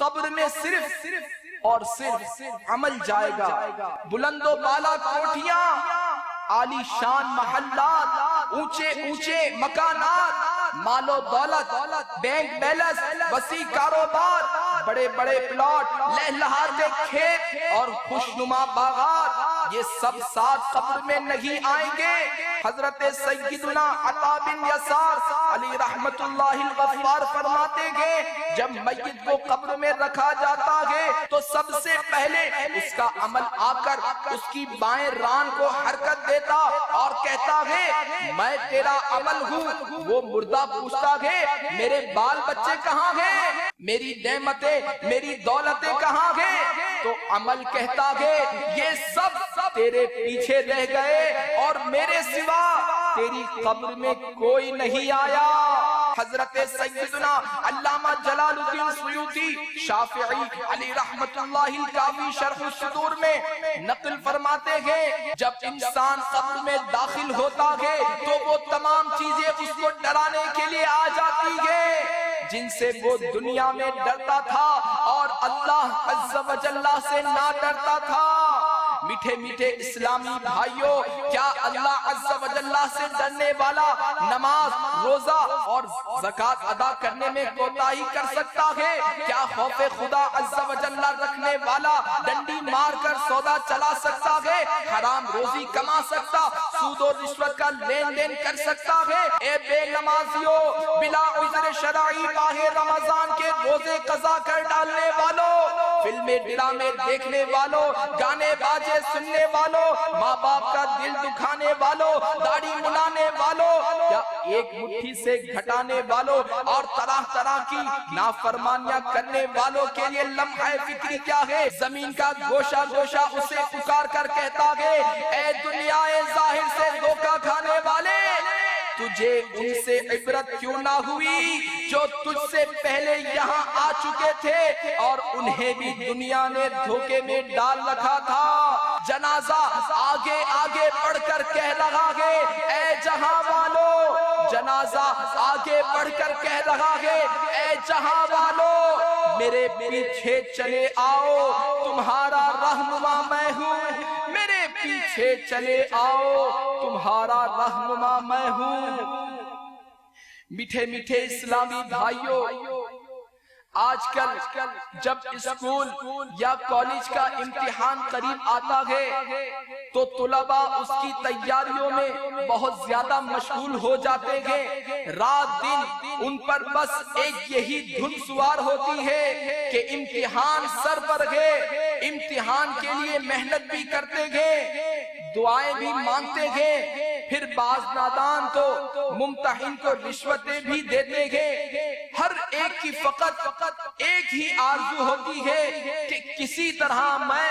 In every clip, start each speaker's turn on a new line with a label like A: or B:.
A: قبر میں صرف اور صرف عمل جائے گا. بلند و بالا کوٹھیاں، عالی شان محلات، اونچے اونچے مکانات، مال و دولت، بینک بیلنس، وسیع کاروبار، بڑے بڑے پلاٹ، لہلہاتے کھیت اور خوشنما باغات، یہ سب ساتھ قبر میں نہیں آئیں گے. حضرت سیدنا عطا بن یسار علی رحمت اللہ الغفار فرماتے گے جب میت کو قبر میں رکھا جاتا ہے تو سب سے پہلے اس کا عمل آ کر اس کی بائیں ران کو حرکت دیتا اور کہتا ہے میں تیرا عمل ہوں. وہ مردہ پوچھتا ہے میرے بال بچے کہاں ہیں، میری نعمتیں، میری دولتیں کہاں ہیں؟ تو عمل کہتا ہے یہ سب تیرے پیچھے رہ گئے اور میرے سوا تیری قبر میں کوئی نہیں آیا. حضرت سیدنا علامہ جلال الدین سیوطی شافعی علی رحمت اللہ الکافی شرح الصدور میں نقل فرماتے ہیں جب انسان قبر میں داخل ہوتا ہے تو وہ تمام چیزیں اس کو ڈرانے کے لیے آ جاتی ہے جن سے وہ دنیا میں ڈرتا تھا اور اللہ عز و جل سے نہ ڈرتا تھا. میٹھے میٹھے اسلامی بھائیوں، کیا اللہ عز و جل سے ڈرنے والا نماز، روزہ اور زکوٰۃ ادا کرنے میں کوتاہی کر سکتا ہے؟ کیا خوف خدا عز و جل رکھنے والا ڈنڈی مار کر سودا چلا سکتا ہے، حرام روزی کما سکتا، سود و رشوت کا لین دین کر سکتا ہے؟ اے بے نمازیوں، بلا عذر شرعی ماہ رمضان کے روزے قضا کر ڈالنے والوں، فلمیں ڈرامے دیکھنے والوں، گانے باجے سننے والوں، ماں باپ کا دل دکھانے والوں، داڑھی منانے والوں، یا ایک مٹھی سے گھٹانے والوں اور طرح طرح کی نافرمانیاں کرنے والوں کے لیے لمحہ فکری کیا ہے؟ زمین کا گوشہ گوشہ اسے پکار کر کہتا ہے اے دنیا ظاہر سے دھوکہ کھانے والے، تجھے ان سے عبرت کیوں نہ ہوئی جو تجھ سے پہلے یہاں آ چکے تھے اور انہیں بھی دنیا نے دھوکے میں ڈال رکھا تھا. جنازہ آگے آگے بڑھ کر کہہ رہا ہے اے جہاں والو، جنازہ آگے بڑھ کر کہہ رہا ہے اے جہاں والو میرے پیچھے چلے آؤ، تمہارا رہنما میں ہوں، میرے پیچھے چلے آؤ، تمہارا رہنما میں ہوں. میٹھے میٹھے اسلامی بھائیوں، آج کل جب اسکول یا کالج کا امتحان قریب آتا ہے تو طلباء اس کی تیاریوں میں بہت زیادہ مشغول ہو جاتے ہیں. رات دن ان پر بس ایک یہی دھن سوار ہوتی ہے کہ امتحان سر پر ہے، امتحان کے لیے محنت بھی کرتے ہیں، دعائیں بھی مانگتے ہیں. پھر بعض نادان تو ممتحن کو رشوتیں بھی دیتے ہیں. ہر ایک کی فقط ایک ہی آرزو ہوتی ہے کہ کسی طرح میں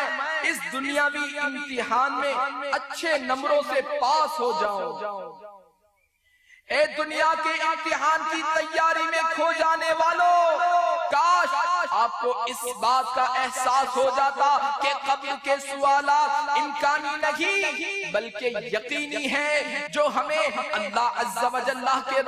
A: اس دنیاوی امتحان میں اچھے نمبروں سے پاس ہو جاؤں. اے دنیا کے امتحان کی تیاری میں کھو جانے والوں، کاش آپ کو اس بات کا احساس ہو جاتا کہ قبر کے سوالات امکانی نہیں بلکہ یقینی ہیں، جو ہمیں اللہ عز و جل کے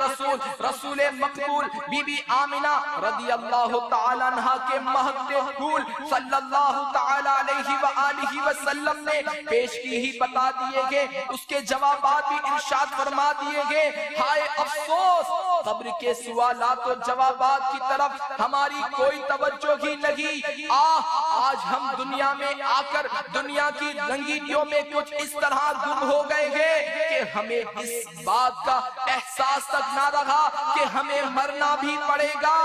A: رسول مقبول بی بی آمنہ رضی اللہ تعالی عنہ کے مہدی پھول صلی اللہ تعالی علیہ وآلہ وسلم نے پیش کی ہی بتا دیے گئے، اس کے جوابات بھی ارشاد فرما دیے گئے. ہائے افسوس، قبر کے سوالات و جوابات کی طرف ہماری کوئی توجہ ہی نہیں. آج ہم دنیا میں آ کر دنیا کی رنگینیوں میں کچھ اس طرح گم ہو گئے ہیں کہ ہمیں اس بات کا احساس تک نہ رہا کہ ہمیں مرنا بھی پڑے گا.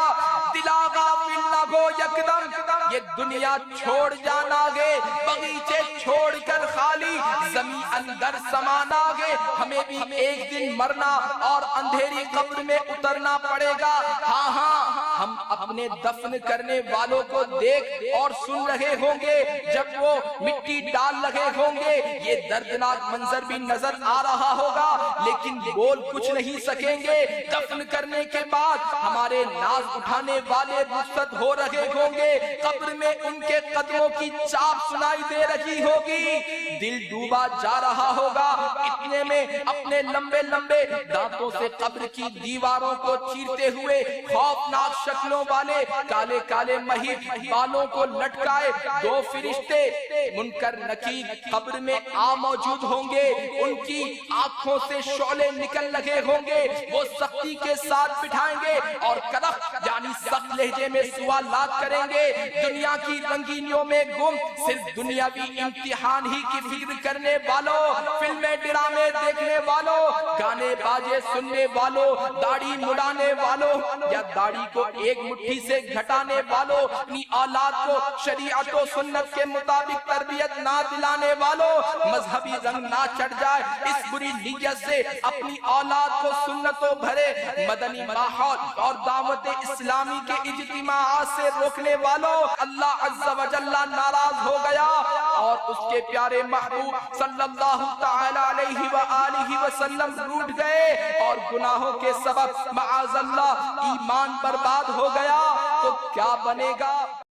A: دلاغا ملنا گو یکدم، یہ دنیا چھوڑ جانا گے، بغیچے چھوڑ کر خالی زمین اندر سمانا گے. ہمیں بھی ایک دن مرنا اور اندھیری قبر میں اترنا پڑے گا. ہاں ہم اپنے دفن کرنے والوں کو دیکھ اور سن رہے ہوں گے جب وہ مٹی ڈال رہے ہوں گے، یہ دردناک منظر بھی نظر آ رہا ہوگا لیکن بول کچھ نہیں سکیں گے. دفن کرنے کے بعد ہمارے ناز اٹھانے والے رخصت ہو رہے ہوں گے، قبر میں ان کے قدموں کی چاپ سنائی دے رہی ہوگی، دل ڈوبا جا رہا ہوگا. اتنے میں اپنے لمبے لمبے دانتوں سے قبر کی دیواروں کو چیرتے ہوئے خوفناک شکلوں والے کالے کالے مہیب بالوں کو لٹکائے دو فرشتے منکر نکیر قبر میں موجود ہوں گے. ان کی آنکھوں سے شعلے نکل لگے ہوں گے. وہ سختی کے ساتھ بٹھائیں گے اور کڑک یعنی سخت لہجے میں سوالات کریں گے. دنیا کی رنگینیوں میں گم صرف دنیاوی امتحان ہی کی فکر کرنے والوں, فلمیں ڈرامے دیکھنے والوں, گانے باجے سننے والوں, داڑھی مڑانے والوں یا داڑھی کو ایک مٹھی سے گھٹانے والوں, اپنی اولاد کو شریعت و سنت کے مطابق تربیت نہ دلانے والوں, مذہبی رنگ نہ چڑھ جائے اس بری نیت سے اپنی اولاد کو سنتوں بھرے مدنی ماحول اور دعوت اسلامی کے اجتماعات سے روکنے والوں, اللہ عز و جل ناراض ہو گیا اور اس کے پیارے محبوب صلی اللہ تعالی علیہ وآلہ وسلم روٹ گئے اور گناہوں کے سبب معاذ اللہ ایمان برباد ہو گیا. تو کیا بنے گا؟